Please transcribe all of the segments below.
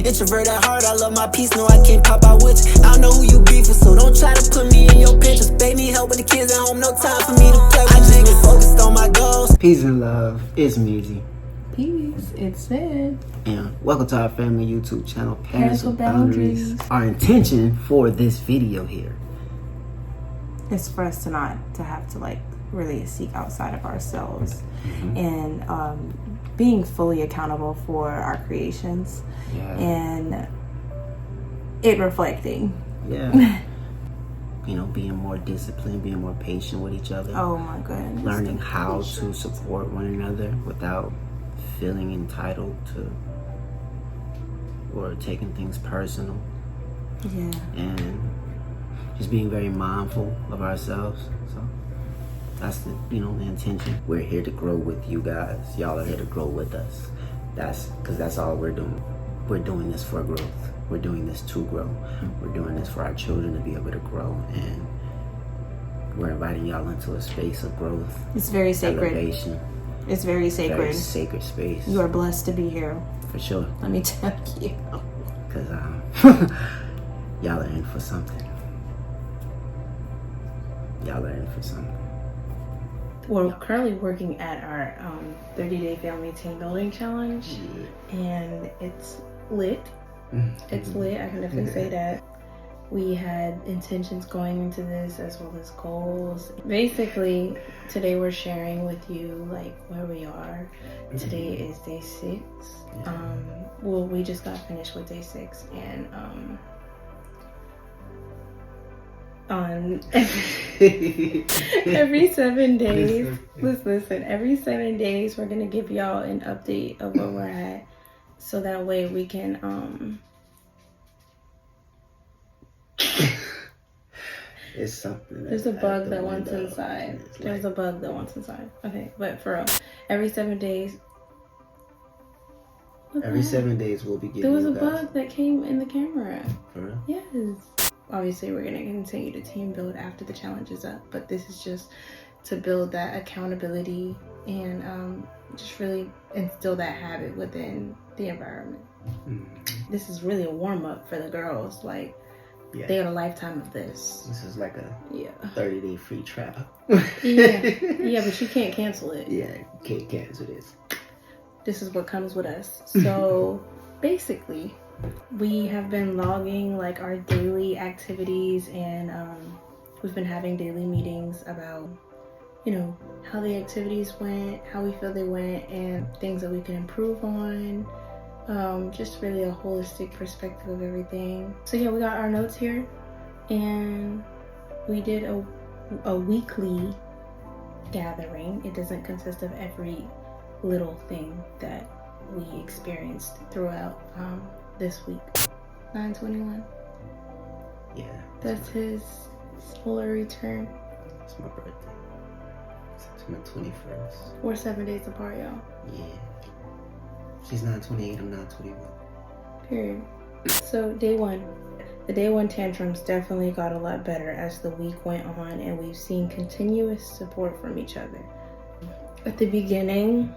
Introvert at heart, I love my peace, no, I can't pop out with you. I don't know who you beef with, so don't try to put me in your pictures. Baby, need help with the kids at home, no time for me to play with. I just been focused on my goals. Peace and love, it's Meezy. Peace, it's Sid. And welcome to our family YouTube channel, Parental Boundaries. Our intention for this video here It's for us to have to really seek outside of ourselves and being fully accountable for our creations and it reflecting. Yeah. You know, being more disciplined, being more patient with each other. Oh my goodness. Learning how to support one another without feeling entitled to or taking things personal. Yeah. And just being very mindful of ourselves. So that's the intention. We're here to grow with you guys. Y'all are here to grow with us. That's all we're doing. We're doing this for growth. We're doing this to grow. We're doing this for our children to be able to grow, and we're inviting y'all into a space of growth. It's very sacred. Elevation. It's very sacred. Very sacred space. You are blessed to be here. For sure. Let me tell you. Because y'all are in for something. Y'all are in for something. We're currently working at our 30-day family team building challenge, and it's lit. It's lit, I can definitely say that. We had intentions going into this as well as goals. Basically, today we're sharing with you where we are. Today is day 6. We just got finished with day 6, and on every 7 days, listen, every 7 days we're gonna give y'all an update of where we're at, so that way we can it's something. There's a bug that wants inside. There's a bug that wants inside. Okay, but for real, every 7 days. Every 7 days we'll be giving. There was a bug that came in the camera. For real? Yes. Obviously, we're gonna continue to team build after the challenge is up, but this is just to build that accountability and just really instill that habit within the environment. This is really a warm up for the girls. They got a lifetime of this. This is like a 30-day free trial. yeah, but you can't cancel it. Yeah, you can't cancel this. This is what comes with us. So basically, we have been logging our daily activities, and we've been having daily meetings about how the activities went, how we feel they went, and things that we can improve on. Just really a holistic perspective of everything. So yeah, we got our notes here, and we did a weekly gathering. It doesn't consist of every little thing that we experienced throughout this week. 9/21. Yeah. That's his solar return. It's my birthday. It's my 21st. We're 7 days apart, y'all. Yeah. She's 9/28, I'm 9/21. Period. So day 1. The day 1 tantrums definitely got a lot better as the week went on, and we've seen continuous support from each other. At the beginning,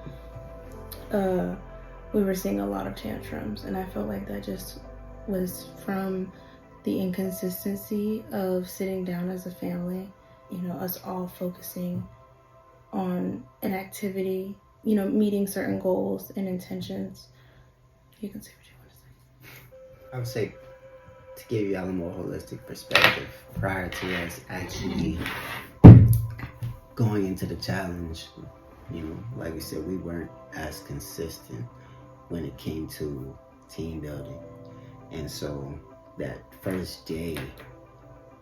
we were seeing a lot of tantrums, and I felt like that just was from the inconsistency of sitting down as a family, us all focusing on an activity, meeting certain goals and intentions. You can say what you want to say. I would say, to give y'all a more holistic perspective, prior to us actually going into the challenge, like we said, we weren't as consistent when it came to team building. And so that first day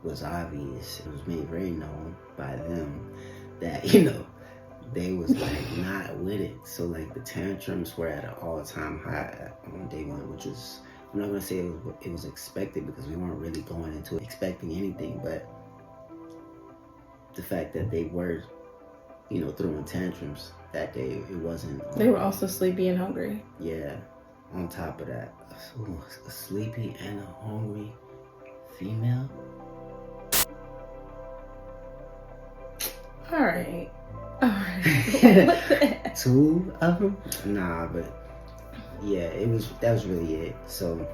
was obvious. It was made very known by them that, they was not with it. So the tantrums were at an all-time high on day 1, which was, I'm not gonna say it was expected, because we weren't really going into it expecting anything, but the fact that they were throwing tantrums that day, it wasn't. They were also sleepy and hungry. Yeah. On top of that, a sleepy and a hungry female. All right. 2 of them? Nah, but yeah, that was really it. So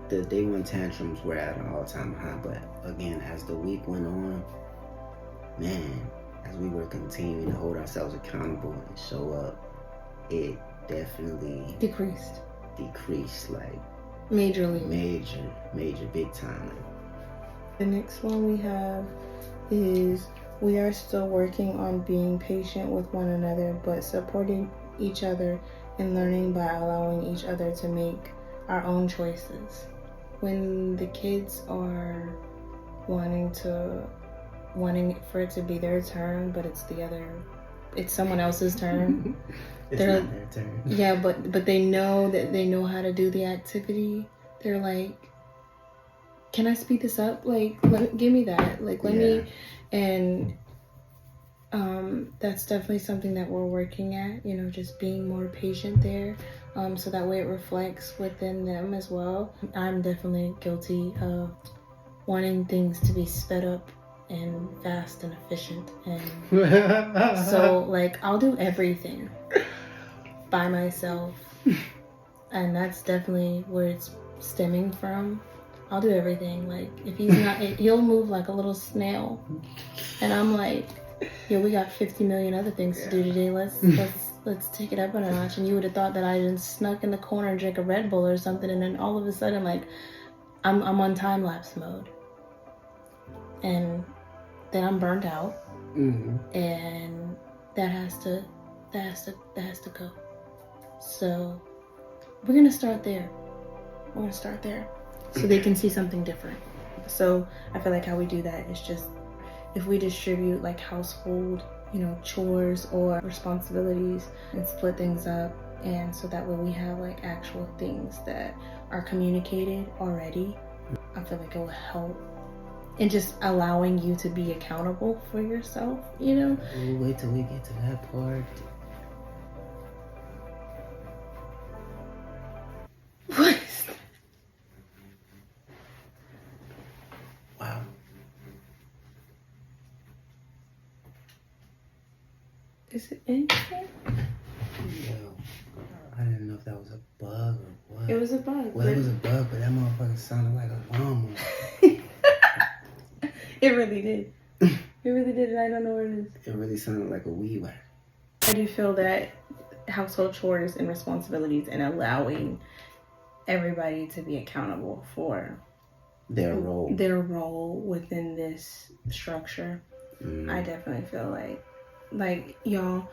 the day one tantrums were at an all-time high, but again, as the week went on, man, as we were continuing to hold ourselves accountable and show up, it definitely Decreased. Like Majorly. major, big time. The next one we have is we are still working on being patient with one another, but supporting each other and learning by allowing each other to make our own choices. When the kids are wanting for it to be their turn, but it's someone else's turn. It's not their turn. Yeah, but they know that they know how to do the activity. They're like, can I speed this up? Like, give me that. Like, let me. And that's definitely something that we're working at, you know, just being more patient there. So that way it reflects within them as well. I'm definitely guilty of wanting things to be sped up and fast and efficient. And so, like, I'll do everything by myself. And that's definitely where it's stemming from. I'll do everything. Like, if he's not, he'll move like a little snail. And I'm like, yeah, we got 50 million other things to do today. Let's take it up a notch. And you would have thought that I just snuck in the corner and drank a Red Bull or something, and then all of a sudden, like, I'm on time lapse mode, and then I'm burnt out, and that has to go. So we're gonna start there. So they can see something different. So I feel like how we do that is just if we distribute like household, you know, chores or responsibilities and split things up, and so that way we have like actual things that are communicated already. I feel like it will help. And just allowing you to be accountable for yourself, you know? We'll wait till we get to that part. What? Wow. Is it anything? Yo, I didn't know if that was a bug or what. It was a bug. Well, it was a bug, but that motherfucker sounded like a lawnmower. It really did. It really did, and I don't know where it is. It really sounded like a weed whacker. I do feel that household chores and responsibilities and allowing everybody to be accountable for their role within this structure. I definitely feel like y'all,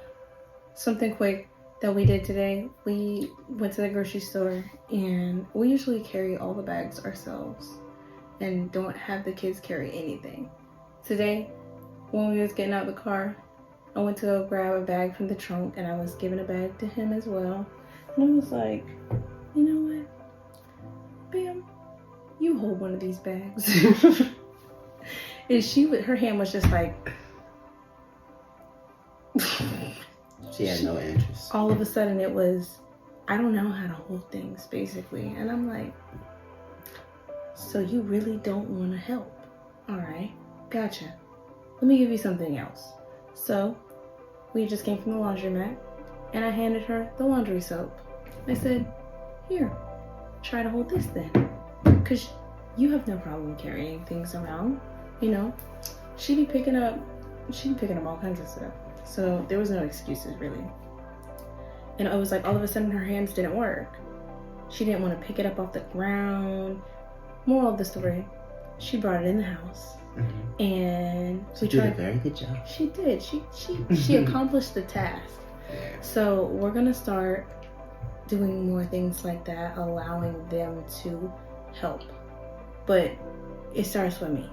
something quick that we did today, we went to the grocery store and we usually carry all the bags ourselves and don't have the kids carry anything. Today, when we was getting out of the car, I went to go grab a bag from the trunk and I was giving a bag to him as well. And I was like, you know what? Bam, you hold one of these bags. And her hand was just like, she had no interest. All of a sudden it was, I don't know how to hold things, basically. And I'm like, so you really don't want to help? All right, gotcha. Let me give you something else. So we just came from the laundromat and I handed her the laundry soap. I said, here, try to hold this then. Because you have no problem carrying things around, you know. She'd be picking up all kinds of stuff. So there was no excuses really. And it was like all of a sudden her hands didn't work. She didn't want to pick it up off the ground. Moral of the story, she brought it in the house. And she did a very good job. She did. She accomplished the task. So we're gonna start doing more things like that, allowing them to help. But it starts with me.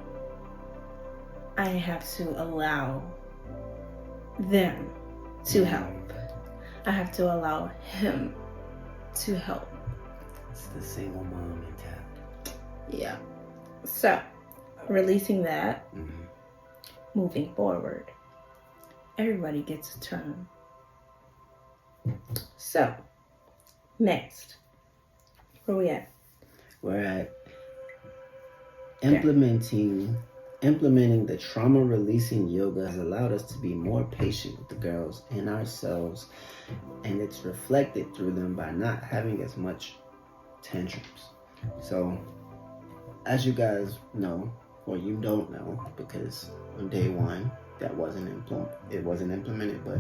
I have to allow them to help. I have to allow him to help. It's the single mom mentality. Yeah. So, releasing that, moving forward, everybody gets a turn. So, next, where we at? We're at implementing Implementing the trauma releasing yoga has allowed us to be more patient with the girls and ourselves, and it's reflected through them by not having as much tantrums. So, as you guys know, or you don't know, because on day one that wasn't implemented, but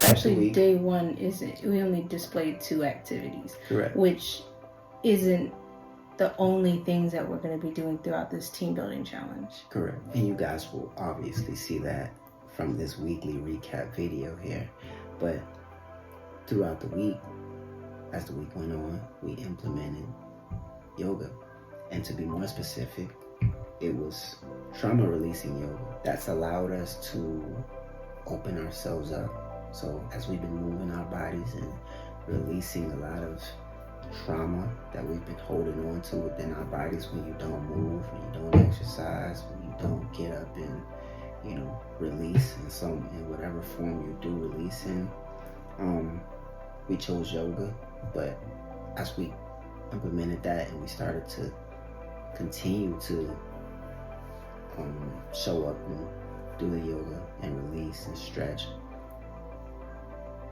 actually day one isn't. We only displayed 2 activities, correct, which isn't the only things that we're going to be doing throughout this team building challenge. Correct. And you guys will obviously see that from this weekly recap video here. But throughout the week, as the week went on, we implemented yoga. And to be more specific, it was trauma releasing yoga. That's allowed us to open ourselves up. So as we've been moving our bodies and releasing a lot of trauma that we've been holding on to within our bodies, when you don't move, when you don't exercise, when you don't get up and, release in whatever form you do release in. We chose yoga, but as we implemented that and we started to continue to show up and do the yoga and release and stretch,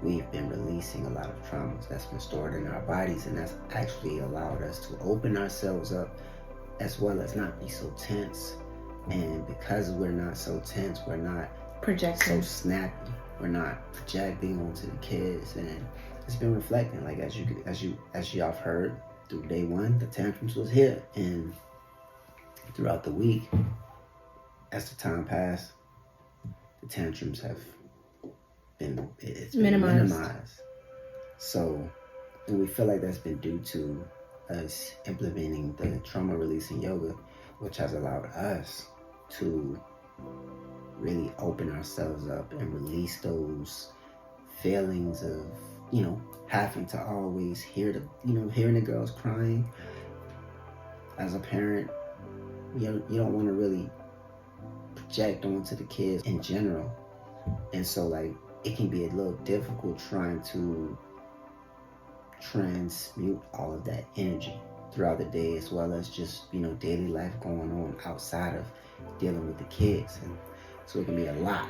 we've been releasing a lot of traumas that's been stored in our bodies, and that's actually allowed us to open ourselves up as well as not be so tense. And because we're not so tense, we're not projecting, so snappy, we're not projecting onto the kids, and it's been reflecting. Like as y'all have heard through day one, the tantrums was here, and throughout the week, as the time passed, the tantrums have been minimized. So, and we feel like that's been due to us implementing the trauma releasing yoga, which has allowed us to really open ourselves up and release those feelings of, having to always hearing the girls crying. As a parent, you don't want to really project onto the kids in general. And so it can be a little difficult trying to transmute all of that energy throughout the day, as well as just, daily life going on outside of dealing with the kids. And so it can be a lot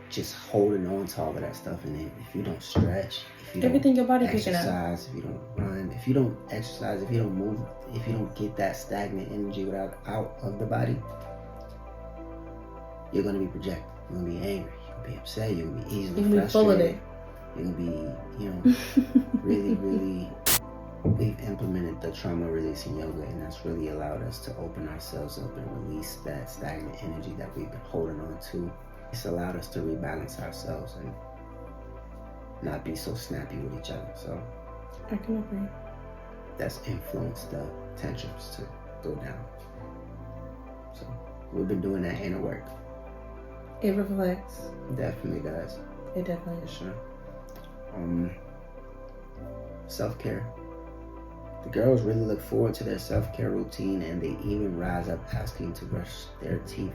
just holding on to all of that stuff. And then if you don't stretch, if you everything don't your body exercise, if you don't run, if you don't exercise, if you don't move, if you don't get that stagnant energy out of the body, you're going to be projected. You're going to be angry. You're going to be upset. You're going to be easily frustrated. Be full of it. You're going to be, really, really. We've implemented the trauma releasing yoga, and that's really allowed us to open ourselves up and release that stagnant energy that we've been holding on to. It's allowed us to rebalance ourselves and not be so snappy with each other. So I can agree. That's influenced the tantrums to go down. So we've been doing that inner work. It reflects. Definitely does. It definitely does. Sure. Self-care. The girls really look forward to their self-care routine, and they even rise up asking to brush their teeth.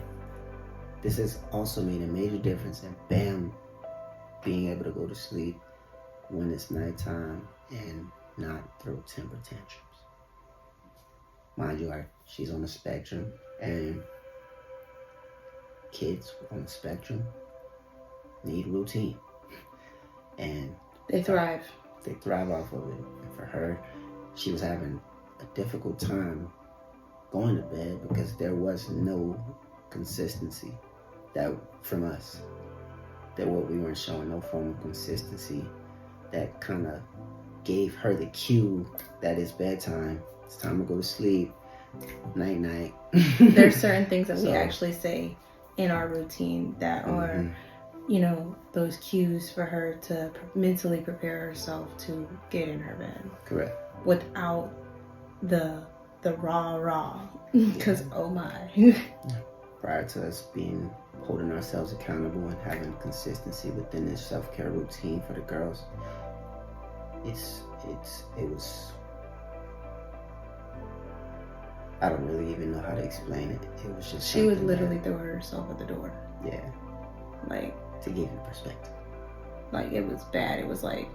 This has also made a major difference in Bam being able to go to sleep when it's nighttime and not throw temper tantrums. Mind you, she's on the spectrum, and kids on the spectrum need routine. And they thrive. They thrive off of it. And for her, she was having a difficult time going to bed because there was no consistency that from us. That what we weren't showing no form of consistency that kind of gave her the cue that it's bedtime. It's time to go to sleep. Night night. There's certain things that we actually say in our routine that are, those cues for her to mentally prepare herself to get in her bed. Correct. Without the rah, because oh my. Prior to us holding ourselves accountable and having consistency within this self-care routine for the girls, it was, I don't really even know how to explain it. It was just she would literally throw herself at the door. Yeah. To give you perspective. It was bad. It was like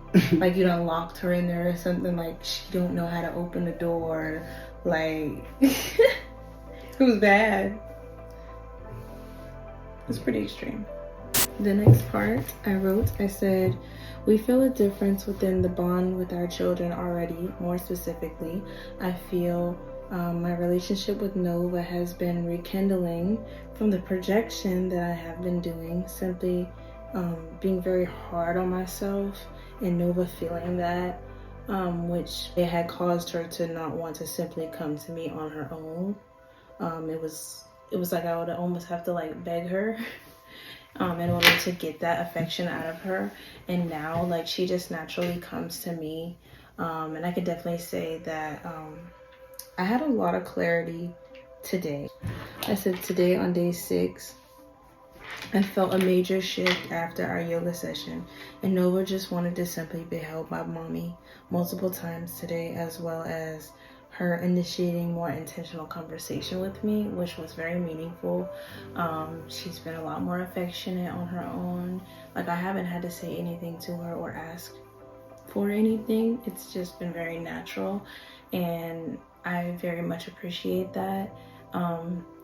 you done locked her in there or something. She don't know how to open the door. It was bad. It's pretty extreme. The next part I said, we feel a difference within the bond with our children already. More specifically, I feel my relationship with Nova has been rekindling from the projection that I have been doing, simply being very hard on myself, and Nova feeling that, which it had caused her to not want to simply come to me on her own. It was like I would almost have to like beg her in order to get that affection out of her. And now, like, she just naturally comes to me. And I could definitely say that I had a lot of clarity today. I said today on day 6, I felt a major shift after our yoga session, and Nova just wanted to simply be held by mommy multiple times today, as well as her initiating more intentional conversation with me, which was very meaningful. She's been a lot more affectionate on her own. Like, I haven't had to say anything to her or ask for anything. It's just been very natural, and I very much appreciate that,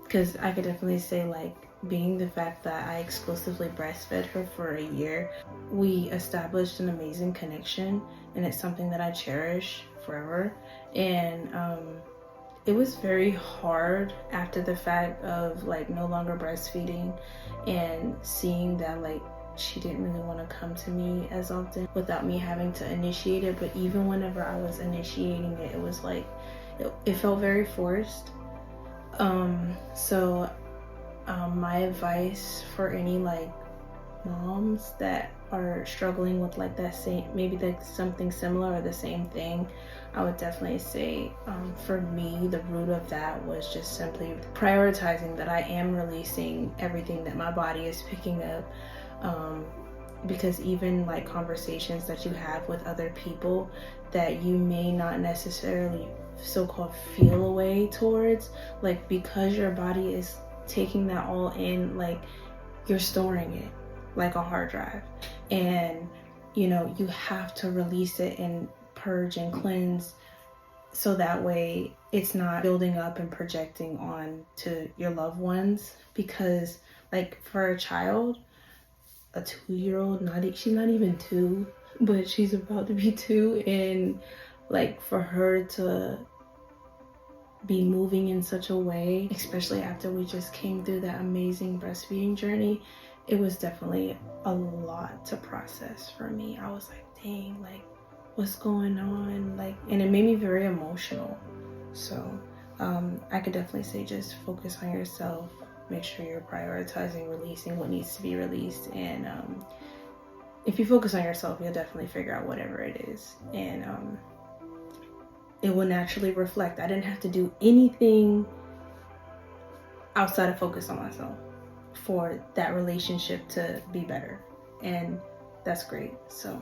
because I could definitely say, like, being the fact that I exclusively breastfed her for a year, we established an amazing connection, and it's something that I cherish forever. And it was very hard after the fact of like no longer breastfeeding and seeing that like she didn't really want to come to me as often without me having to initiate it. But even whenever I was initiating it, it was like it felt very forced. So my advice for any like moms that are struggling with like that same, maybe like something similar or the same thing, I would definitely say for me, the root of that was just simply prioritizing that I am releasing everything that my body is picking up. Because even like conversations that you have with other people that you may not necessarily so-called feel a way towards, like because your body is taking that all in, like you're storing it like a hard drive, and you know you have to release it and purge and cleanse so that way it's not building up and projecting on to your loved ones. Because like for a child, a 2-year-old, she's not even 2, but she's about to be 2, and like for her to be moving in such a way, especially after we just came through that amazing breastfeeding journey, it was definitely a lot to process for me. I was like, dang, like what's going on? Like, and it made me very emotional. So I could definitely say just focus on yourself, make sure you're prioritizing releasing what needs to be released, and if you focus on yourself, you'll definitely figure out whatever it is, and it will naturally reflect. I didn't have to do anything outside of focus on myself for that relationship to be better, and that's great. So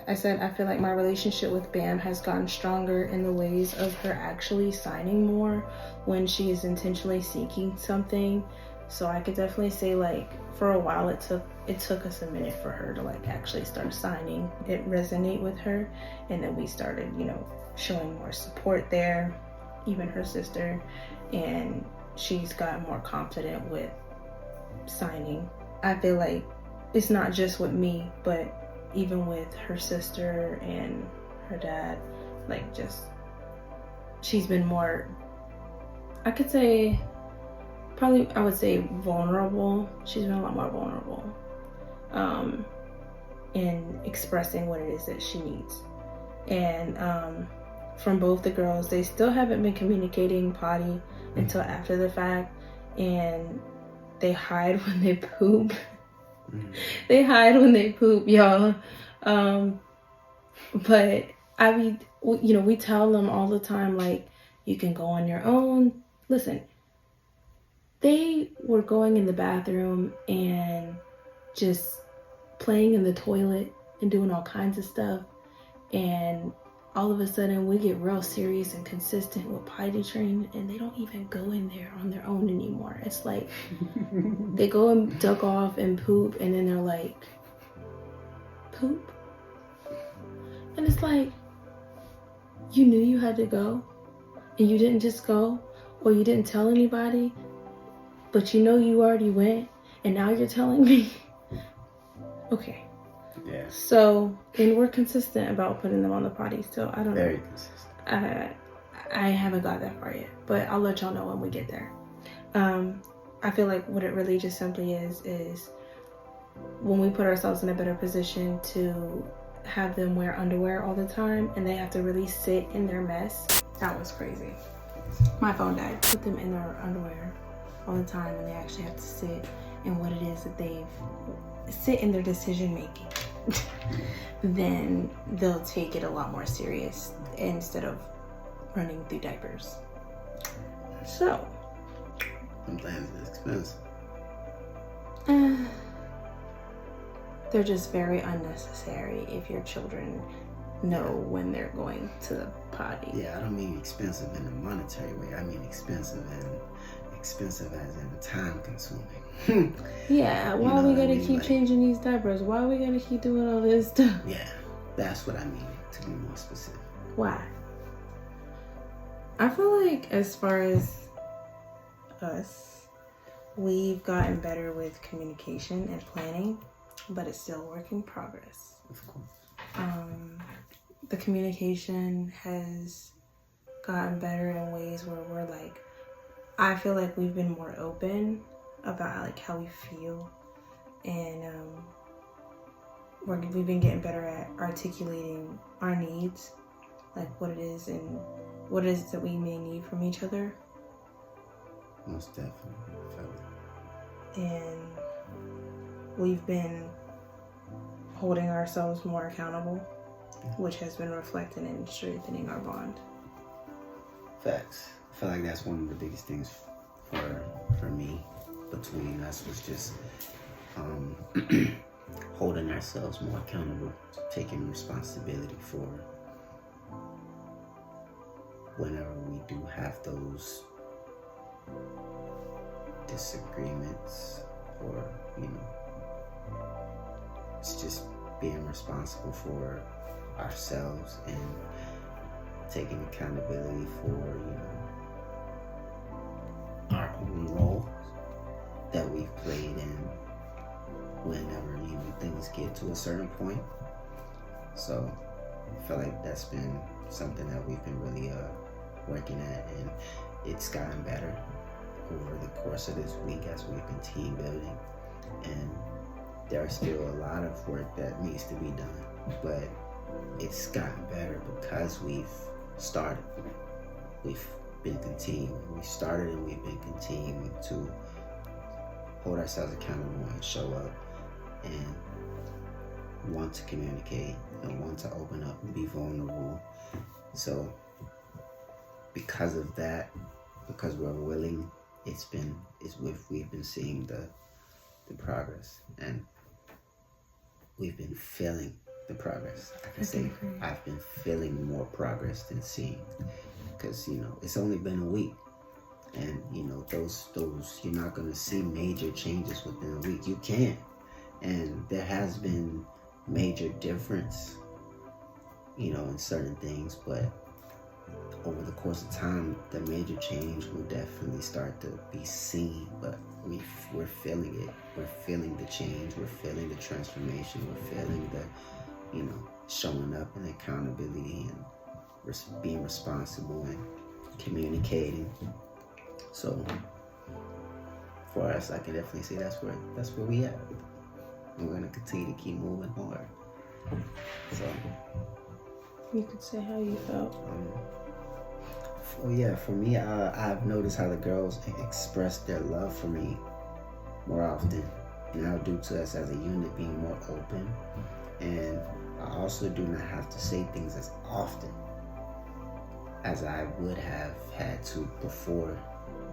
I said I feel like my relationship with Bam has gotten stronger in the ways of her actually signing more when she is intentionally seeking something. So I could definitely say like for a while it took us a minute for her to like actually start signing, it resonate with her, and then we started, you know, showing more support there, even her sister, and she's gotten more confident with signing. I feel like it's not just with me, but even with her sister and her dad, like just she's been more, I could say, probably I would say vulnerable. She's been a lot more vulnerable in expressing what it is that she needs. And from both the girls, they still haven't been communicating potty until after the fact, and they hide when they poop. They hide when they poop, y'all. But I mean, you know, we tell them all the time, like, you can go on your own. Listen, they were going in the bathroom and just playing in the toilet and doing all kinds of stuff. And all of a sudden we get real serious and consistent with potty training, and they don't even go in there on their own anymore. It's like they go and duck off and poop, and then they're like, poop? And it's like, you knew you had to go and you didn't just go, or you didn't tell anybody, but you know you already went, And now you're telling me, okay. Yeah. So, and we're consistent about putting them on the potty still. I don't Very know. consistent. I haven't got that far yet, but I'll let y'all know when we get there. I feel like what it really just simply is when we put ourselves in a better position to have them wear underwear all the time and they have to really sit in their mess. That was crazy. My phone died. Put them in their underwear all the time and they actually have to sit in what it is that sit in their decision making. Then they'll take it a lot more serious instead of running through diapers. So Sometimes it's expensive. They're just very unnecessary if your children know when they're going to the potty. Yeah, I don't mean expensive in a monetary way. I mean expensive as in time consuming. Yeah, why we gotta keep changing these diapers? Why we gotta keep doing all this stuff? Yeah, that's what I mean, to be more specific. Why? I feel like as far as us, we've gotten better with communication and planning, but it's still a work in progress. Of course. The communication has gotten better in ways where we're like, I feel like we've been more open about like how we feel, and we've been getting better at articulating our needs, like what it is and what it is that we may need from each other. Most definitely. And we've been holding ourselves more accountable, which has been reflected in strengthening our bond. Facts. I feel like that's one of the biggest things for me between us was just holding ourselves more accountable, taking responsibility for whenever we do have those disagreements, or it's just being responsible for ourselves and taking accountability for our own role that we've played in whenever things get to a certain point. So I feel like that's been something that we've been really working at, and it's gotten better over the course of this week as we've been team building. And there's still a lot of work that needs to be done, but it's gotten better because we've started. We've been continuing. We started and we've been continuing to hold ourselves accountable and show up and want to communicate and want to open up and be vulnerable. So because of that, because we're willing, we've been seeing the progress, and we've been feeling the progress. I can say I've been feeling more progress than seeing, because it's only been a week, and those you're not going to see major changes within a week. You can't, and there has been major difference in certain things, but over the course of time, the major change will definitely start to be seen. But we're feeling it. We're feeling the change. We're feeling the transformation. We're feeling the, showing up and accountability and being responsible and communicating. So for us, I can definitely say that's where we at. And we're gonna continue to keep moving hard. So you could say how you felt. For me, I've noticed how the girls express their love for me more often, now due to us as a unit being more open, and I also do not have to say things as often as I would have had to before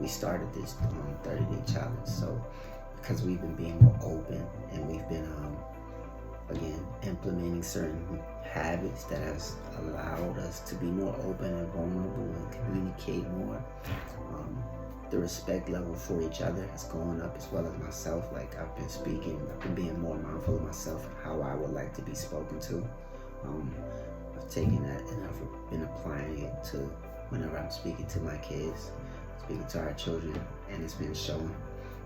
we started this 30-day challenge. So because we've been being more open and we've been again implementing certain habits that has allowed us to be more open and vulnerable and communicate more, the respect level for each other has gone up, as well as myself. Like I've been being more mindful of myself and how I would like to be spoken to. I've taken that and I've been applying it to whenever I'm speaking to my kids, speaking to our children, and it's been showing.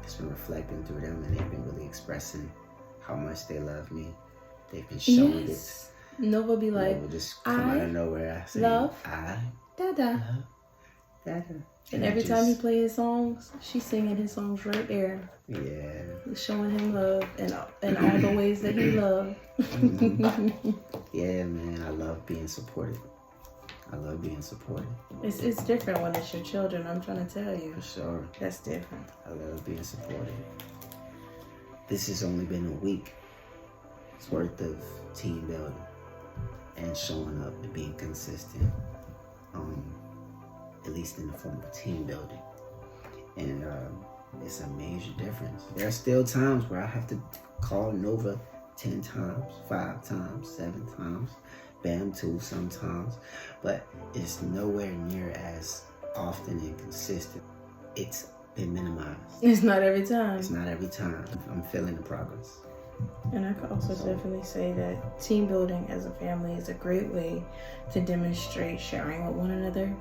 just been reflecting through them, and they've been really expressing how much they love me. They've been showing it. Nova be like, Nova just come out of nowhere. I say, love I Dada. love Dada. And every time he plays his songs, she's singing his songs right there. Yeah. Showing him love and all the ways that he loves. Yeah, man, I love being supported. I love being supported. It's different when it's your children, I'm trying to tell you. For sure. That's different. I love being supported. This has only been a week's worth of team building and showing up and being consistent, at least in the form of team building. And it's a major difference. There are still times where I have to call Nova 10 times, 5 times, 7 times, Bam 2 sometimes, but it's nowhere near as often and consistent. It's been minimized. It's not every time. It's not every time. I'm feeling the progress. And I could also definitely say that team building as a family is a great way to demonstrate sharing with one another.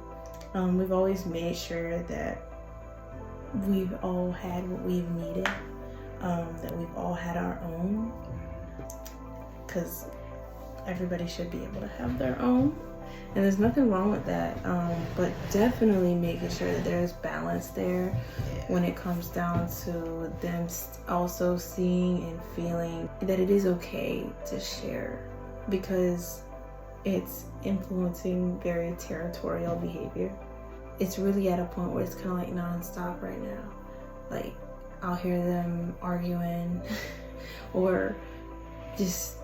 We've always made sure that we've all had what we've needed, that we've all had our own, because everybody should be able to have their own. And there's nothing wrong with that, but definitely making sure that there's balance there when it comes down to them also seeing and feeling that it is okay to share, because it's influencing very territorial behavior. It's really at a point where it's kind of like nonstop right now. Like, I'll hear them arguing or just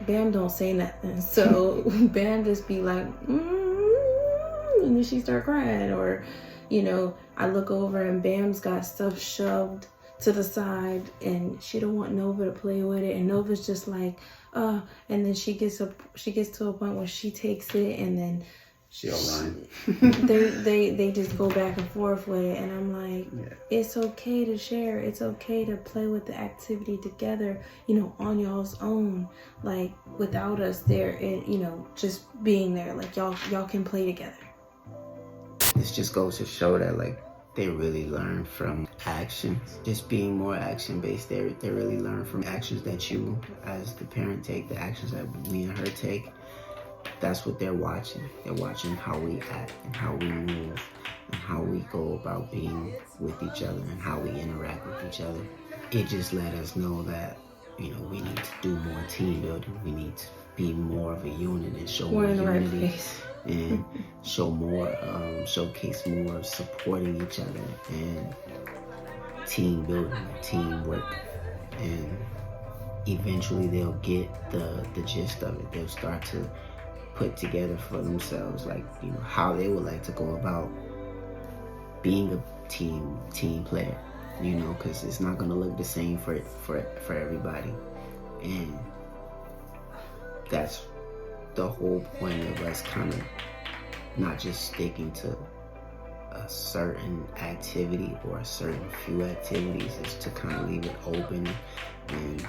Bam don't say nothing, so Bam just be like, and then she start crying. Or, you know, I look over and Bam's got stuff shoved to the side and she don't want Nova to play with it, and Nova's just like, and then she gets to a point where she takes it and then she'll run. they just go back and forth with it, and I'm like, It's okay to share. It's okay to play with the activity together, you know, on y'all's own, like without us there, and you know, just being there. Like y'all can play together. This just goes to show that like they really learn from actions, just being more action based. They really learn from actions that you as the parent take, the actions that me and her take. That's what they're watching. They're watching how we act and how we move and how we go about being with each other and how we interact with each other. It just let us know that, you know, we need to do more team building. We need to be more of a unit and show more unity and show more, showcase more supporting each other and team building, teamwork. And eventually they'll get the gist of it. They'll start to put together for themselves, like, you know, how they would like to go about being a team player, you know, because it's not going to look the same for everybody. And that's the whole point of us kind of not just sticking to a certain activity or a certain few activities, is to kind of leave it open and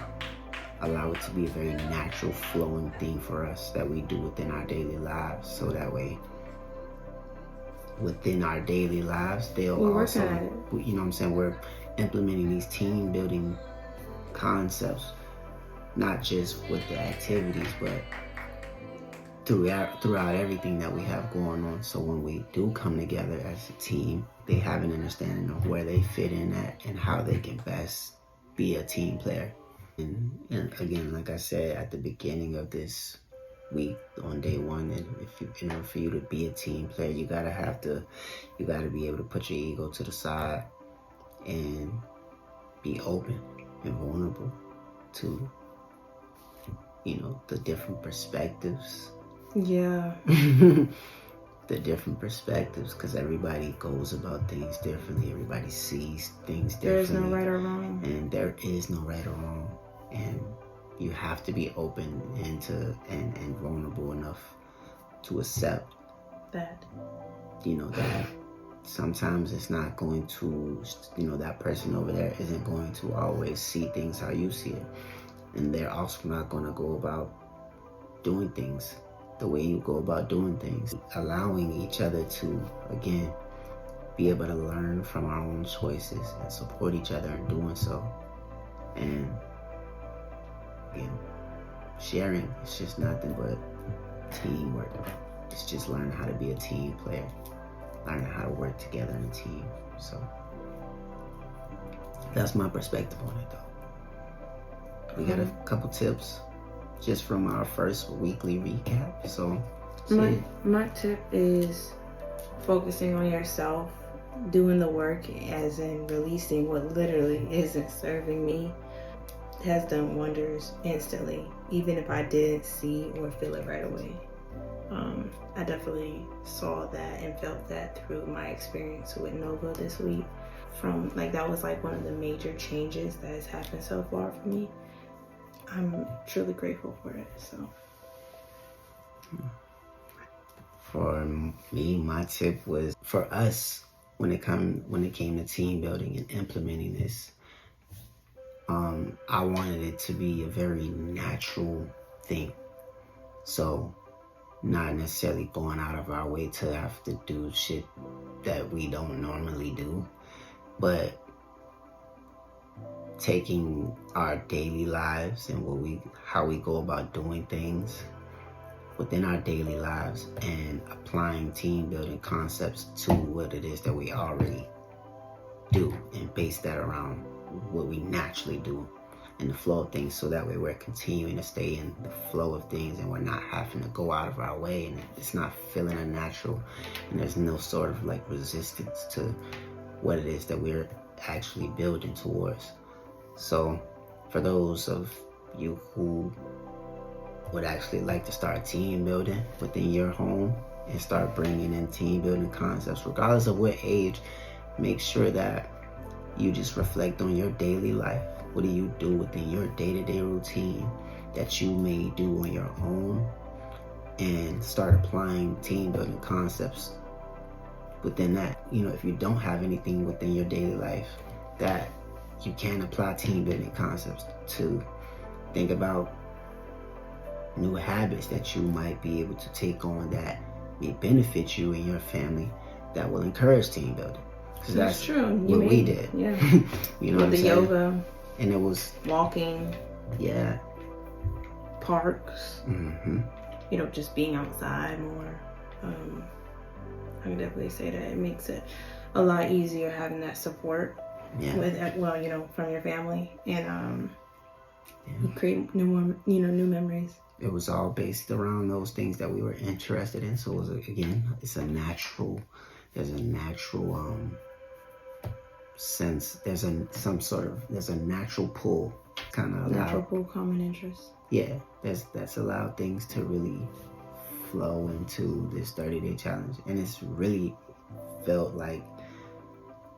allow it to be a very natural flowing thing for us that we do within our daily lives. So that way, within our daily lives, they'll also, you know what I'm saying, we're implementing these team building concepts, not just with the activities, but throughout everything that we have going on. So when we do come together as a team, they have an understanding of where they fit in at and how they can best be a team player. And again, like I said at the beginning of this week, on day one, and if you, in order for you to be a team player, you gotta be able to put your ego to the side and be open and vulnerable to, you know, the different perspectives. Yeah. The different perspectives, because everybody goes about things differently. Everybody sees things differently. There is no right or wrong. And there is no right or wrong. And you have to be open and vulnerable enough to accept that, you know, that sometimes it's not going to, you know, that person over there isn't going to always see things how you see it. And they're also not going to go about doing things the way you go about doing things. Allowing each other to, again, be able to learn from our own choices and support each other in doing so. And again, sharing is just nothing but teamwork. It's just learning how to be a team player, learning how to work together in a team. So that's my perspective on it, though. We got a couple tips just from our first weekly recap. So my tip is focusing on yourself, doing the work, as in releasing what literally isn't serving me, has done wonders instantly, even if I didn't see or feel it right away. I definitely saw that and felt that through my experience with Nova this week. That was like one of the major changes that has happened so far for me. I'm truly grateful for it. So for me, my tip was for us when it came to team building and implementing this. I wanted it to be a very natural thing. So not necessarily going out of our way to have to do shit that we don't normally do, but taking our daily lives and how we go about doing things within our daily lives and applying team building concepts to what it is that we already do and base that around what we naturally do in the flow of things, so that way we're continuing to stay in the flow of things and we're not having to go out of our way and it's not feeling unnatural and there's no sort of like resistance to what it is that we're actually building towards. So for those of you who would actually like to start team building within your home and start bringing in team building concepts, regardless of what age, make sure that you just reflect on your daily life. What do you do within your day-to-day routine that you may do on your own, and start applying team building concepts within that. If you don't have anything within your daily life that you can apply team building concepts to, think about new habits that you might be able to take on that may benefit you and your family, that will encourage team building. Because that's true. What we did. Yeah. You know what I'm the saying? Yoga. And it was walking. Yeah. Parks. Mm-hmm. Just being outside more. I can definitely say that it makes it a lot easier having that support from your family, and you create new memories. It was all based around those things that we were interested in. So it was, again, there's a natural sense, there's a natural pull, kind of natural pull, common interest. Yeah, that's allowed things to really flow into this 30-day challenge, and it's really felt like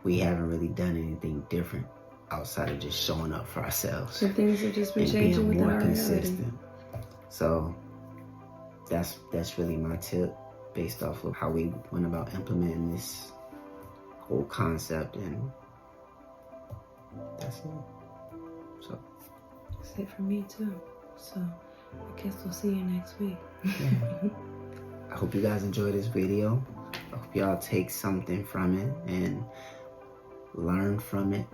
we haven't really done anything different outside of just showing up for ourselves. So things have just been and changing being with more our consistent. reality. So that's really my tip, based off of how we went about implementing this whole concept, and that's it. So that's it for me too. So I guess we'll see you next week. Yeah. I hope you guys enjoyed this video. I hope y'all take something from it and learn from it.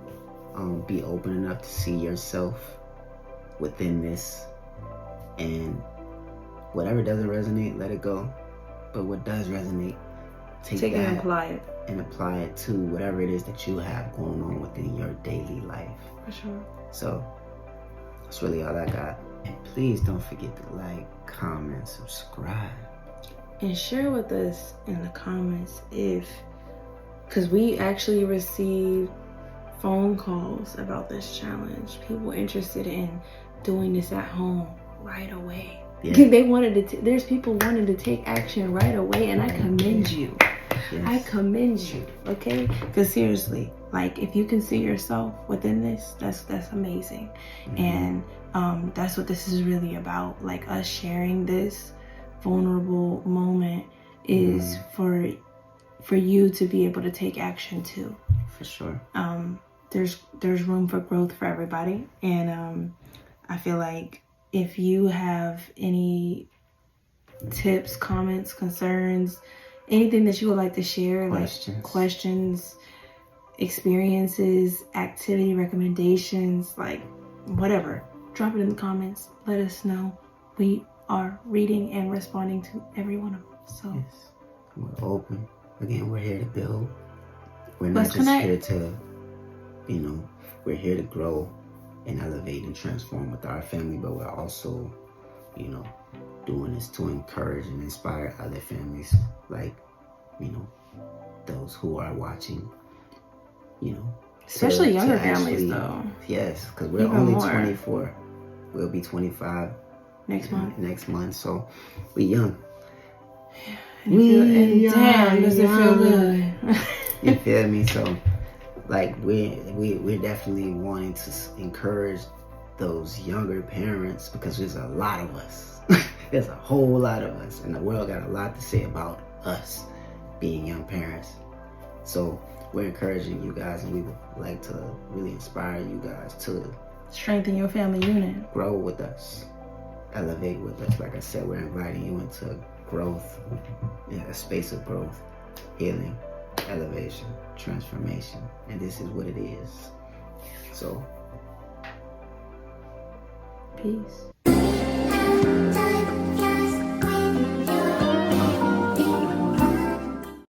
Be open enough to see yourself within this, and whatever doesn't resonate, let it go. But what does resonate, take that and apply it to whatever it is that you have going on within your daily life. For sure. So that's really all I got. And please don't forget to like, comment, subscribe. And share with us in the comments because we actually received phone calls about this challenge. People interested in doing this at home right away. Yeah. They wanted to. There's people wanting to take action right away, and I commend you. Yes. I commend you. Okay, because seriously, like if you can see yourself within this, that's amazing, and that's what this is really about. Like us sharing this vulnerable moment is for you to be able to take action too. For sure. There's room for growth for everybody, and I feel like if you have any tips, comments, concerns, anything that you would like to share, Questions. like questions, experiences, activity recommendations, like whatever, drop it in the comments. Let us know. We are reading and responding to every one of them. So Yes. We're open. Again, we're here to build. We're not Let's just connect. here to, we're here to grow and elevate and transform with our family, but we're also, doing this to encourage and inspire other families, like, those who are watching, especially to younger actually, families, though. Yes, because we're Even only more. 24. We'll be 25 Next month. Next month, so we young. And damn, does it feel good? You feel me? So, like, we're definitely wanting to encourage those younger parents, because there's a lot of us. There's a whole lot of us, and the world got a lot to say about us being young parents. So we're encouraging you guys, and we would like to really inspire you guys to strengthen your family unit, grow with us, elevate with us. Like I said, we're inviting you into growth, a space of growth, healing, elevation, transformation, and this is what it is. So peace.